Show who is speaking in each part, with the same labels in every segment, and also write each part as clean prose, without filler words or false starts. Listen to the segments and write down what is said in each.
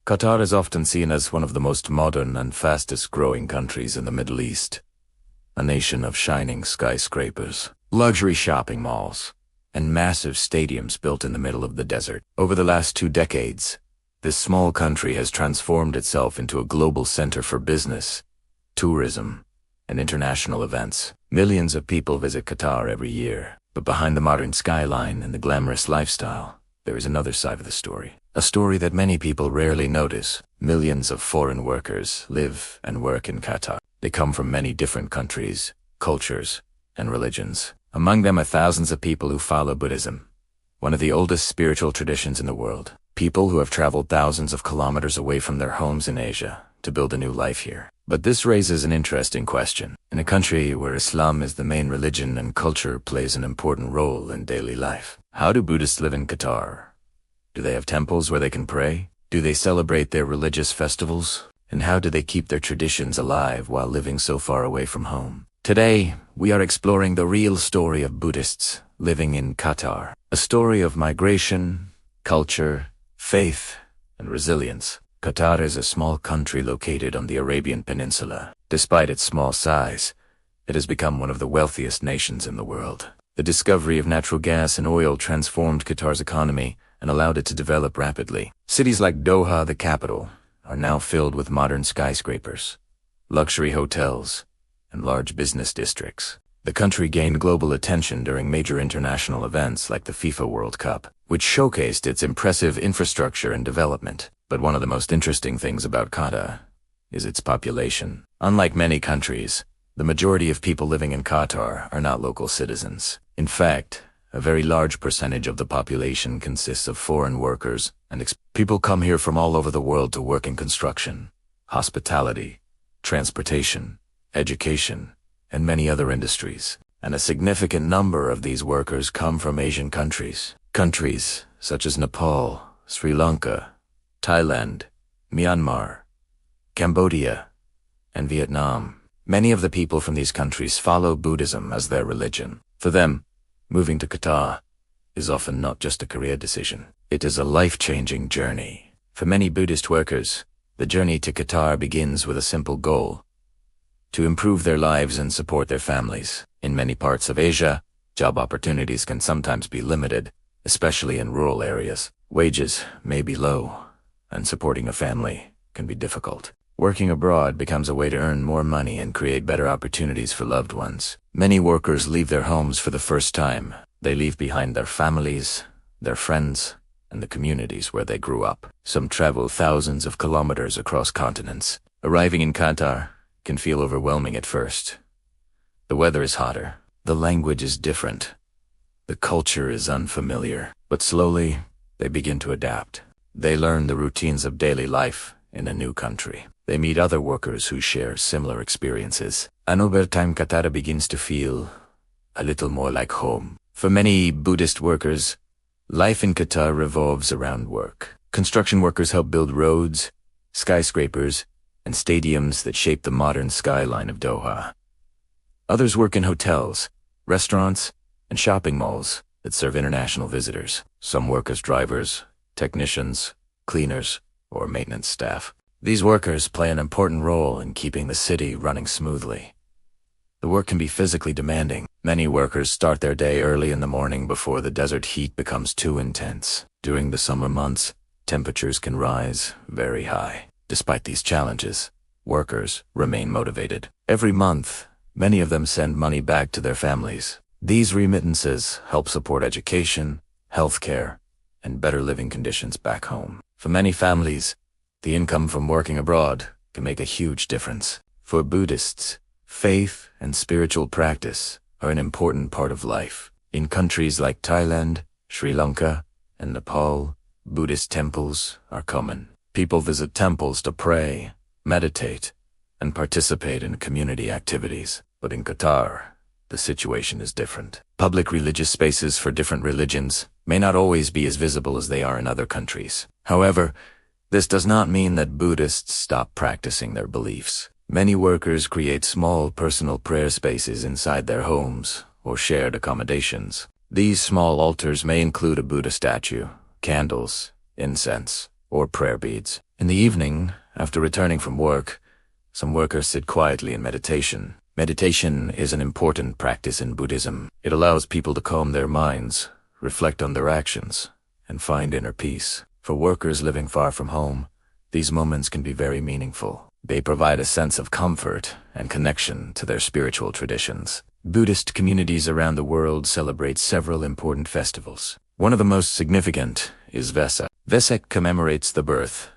Speaker 1: Qatar is often seen as one of the most modern and fastest-growing countries in the Middle East. A nation of shining skyscrapers, luxury shopping malls, and massive stadiums built in the middle of the desert. Over the last 2 decades, this small country has transformed itself into a global center for business, tourism, and international events. Millions of people visit Qatar every year, but behind the modern skyline and the glamorous lifestyle, there is another side of the story. A story that many people rarely notice. Millions of foreign workers live and work in Qatar. They come from many different countries, cultures, and religions. Among them are thousands of people who follow Buddhism, one of the oldest spiritual traditions in the world. People who have traveled thousands of kilometers away from their homes in Asia to build a new life here. But this raises an interesting question. In a country where Islam is the main religion and culture plays an important role in daily life, how do Buddhists live in Qatar? Do they have temples where they can pray? Do they celebrate their religious festivals? And how do they keep their traditions alive while living so far away from home? Today, we are exploring the real story of Buddhists living in Qatar. A story of migration, culture, faith, and resilience. Qatar is a small country located on the Arabian Peninsula. Despite its small size, it has become one of the wealthiest nations in the world. The discovery of natural gas and oil transformed Qatar's economy and allowed it to develop rapidly. Cities like Doha, the capital, are now filled with modern skyscrapers, luxury hotels, and large business districts. The country gained global attention during major international events like the FIFA World Cup, which showcased its impressive infrastructure and development. But one of the most interesting things about Qatar is its population. Unlike many countries, the majority of people living in Qatar are not local citizens. In fact, a very large percentage of the population consists of foreign workers, and people come here from all over the world to work in construction, hospitality, transportation, education, and many other industries. And a significant number of these workers come from Asian countries. Countries such as Nepal, Sri Lanka, Thailand, Myanmar, Cambodia, and Vietnam. Many of the people from these countries follow Buddhism as their religion. For them, moving to Qatar is often not just a career decision. It is a life-changing journey. For many Buddhist workers, the journey to Qatar begins with a simple goal: to improve their lives and support their families. In many parts of Asia, job opportunities can sometimes be limited, especially in rural areas. Wages may be low, and supporting a family can be difficult. Working abroad becomes a way to earn more money and create better opportunities for loved ones. Many workers leave their homes for the first time. They leave behind their families, their friends, and the communities where they grew up. Some travel thousands of kilometers across continents. Arriving in Qatar can feel overwhelming at first. The weather is hotter. The language is different. The culture is unfamiliar. But slowly, they begin to adapt. They learn the routines of daily life in a new country. They meet other workers who share similar experiences. And over time, Qatar begins to feel a little more like home. For many Buddhist workers, life in Qatar revolves around work. Construction workers help build roads, skyscrapers, and stadiums that shape the modern skyline of Doha. Others work in hotels, restaurants, and shopping malls that serve international visitors. Some work as drivers, technicians, cleaners, or maintenance staff. These workers play an important role in keeping the city running smoothly. The work can be physically demanding. Many workers start their day early in the morning before the desert heat becomes too intense. During the summer months, temperatures can rise very high. Despite these challenges, workers remain motivated. Every month, many of them send money back to their families. These remittances help support education, healthcare, and better living conditions back home. For many families, the income from working abroad can make a huge difference. For Buddhists, faith and spiritual practice are an important part of life. In countries like Thailand, Sri Lanka, and Nepal, Buddhist temples are common. People visit temples to pray, meditate, and participate in community activities. But in Qatar, the situation is different. Public religious spaces for different religions may not always be as visible as they are in other countries. However, this does not mean that Buddhists stop practicing their beliefs. Many workers create small personal prayer spaces inside their homes or shared accommodations. These small altars may include a Buddha statue, candles, incense, or prayer beads. In the evening, after returning from work, some workers sit quietly in meditation. Meditation is an important practice in Buddhism. It allows people to calm their minds, reflect on their actions, and find inner peace. For workers living far from home, these moments can be very meaningful. They provide a sense of comfort and connection to their spiritual traditions. Buddhist communities around the world celebrate several important festivals. One of the most significant is Vesak. Vesak commemorates the birth,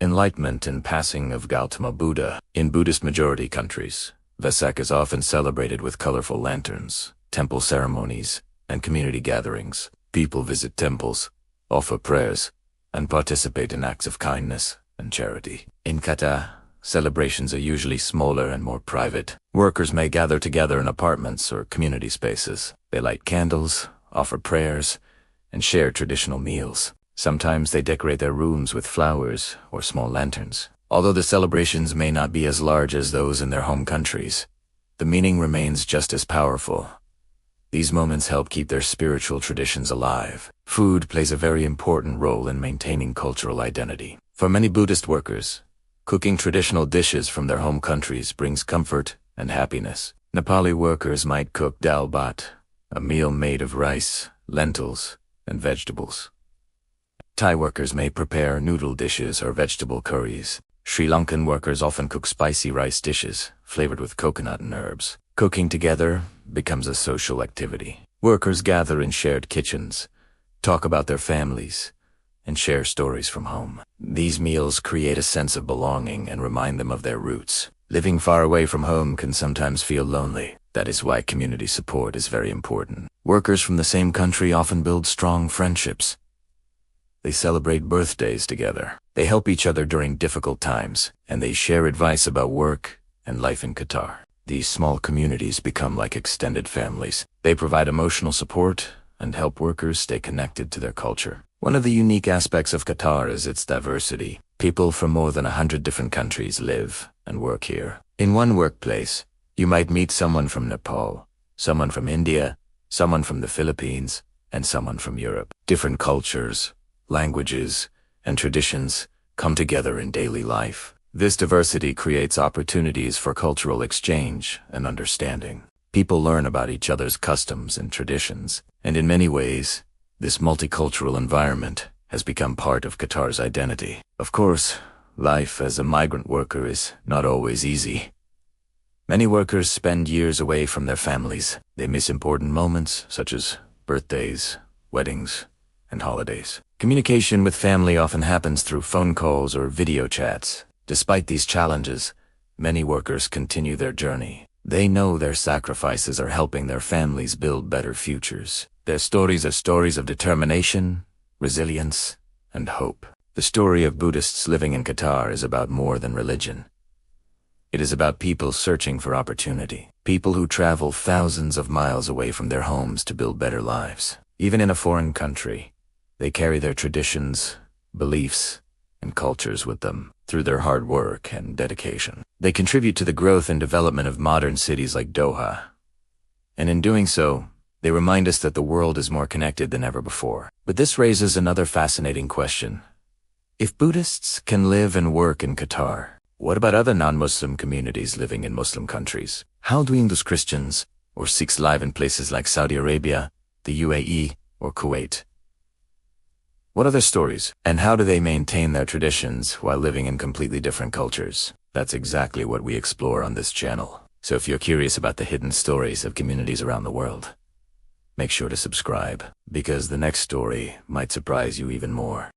Speaker 1: enlightenment, and passing of Gautama Buddha. In Buddhist majority countries, Vesak is often celebrated with colorful lanterns, temple ceremonies, and community gatherings. People visit temples, offer prayers, and participate in acts of kindness and charity. In Qatar, celebrations are usually smaller and more private. Workers may gather together in apartments or community spaces. They light candles, offer prayers, and share traditional meals. Sometimes they decorate their rooms with flowers or small lanterns. Although the celebrations may not be as large as those in their home countries, the meaning remains just as powerful. These moments help keep their spiritual traditions alive. Food plays a very important role in maintaining cultural identity. For many Buddhist workers, cooking traditional dishes from their home countries brings comfort and happiness. Nepali workers might cook dal bhat, a meal made of rice, lentils, and vegetables. Thai workers may prepare noodle dishes or vegetable curries. Sri Lankan workers often cook spicy rice dishes, flavored with coconut and herbs. Cooking together becomes a social activity. Workers gather in shared kitchens, talk about their families, and share stories from home. These meals create a sense of belonging and remind them of their roots. Living far away from home can sometimes feel lonely. That is why community support is very important. Workers from the same country often build strong friendships. They celebrate birthdays together. They help each other during difficult times, and they share advice about work and life in Qatar. These small communities become like extended families. They provide emotional support and help workers stay connected to their culture. One of the unique aspects of Qatar is its diversity. People from more than 100 different countries live and work here. In one workplace, you might meet someone from Nepal, someone from India, someone from the Philippines, and someone from Europe. Different cultures, languages, and traditions come together in daily life. This diversity creates opportunities for cultural exchange and understanding. People learn about each other's customs and traditions, and in many ways, this multicultural environment has become part of Qatar's identity. Of course, life as a migrant worker is not always easy. Many workers spend years away from their families. They miss important moments such as birthdays, weddings, and holidays. Communication with family often happens through phone calls or video chats. Despite these challenges, many workers continue their journey. They know their sacrifices are helping their families build better futures. Their stories are stories of determination, resilience, and hope. The story of Buddhists living in Qatar is about more than religion. It is about people searching for opportunity, people who travel thousands of miles away from their homes to build better lives. Even in a foreign country, they carry their traditions, beliefs, and cultures with them. Through their hard work and dedication, they contribute to the growth and development of modern cities like Doha. And in doing so, they remind us that the world is more connected than ever before. But this raises another fascinating question. If Buddhists can live and work in Qatar, what about other non-Muslim communities living in Muslim countries? How do English Christians or Sikhs live in places like Saudi Arabia, the UAE, or Kuwait? What are their stories, and how do they maintain their traditions while living in completely different cultures? That's exactly what we explore on this channel. So if you're curious about the hidden stories of communities around the world, make sure to subscribe, because the next story might surprise you even more.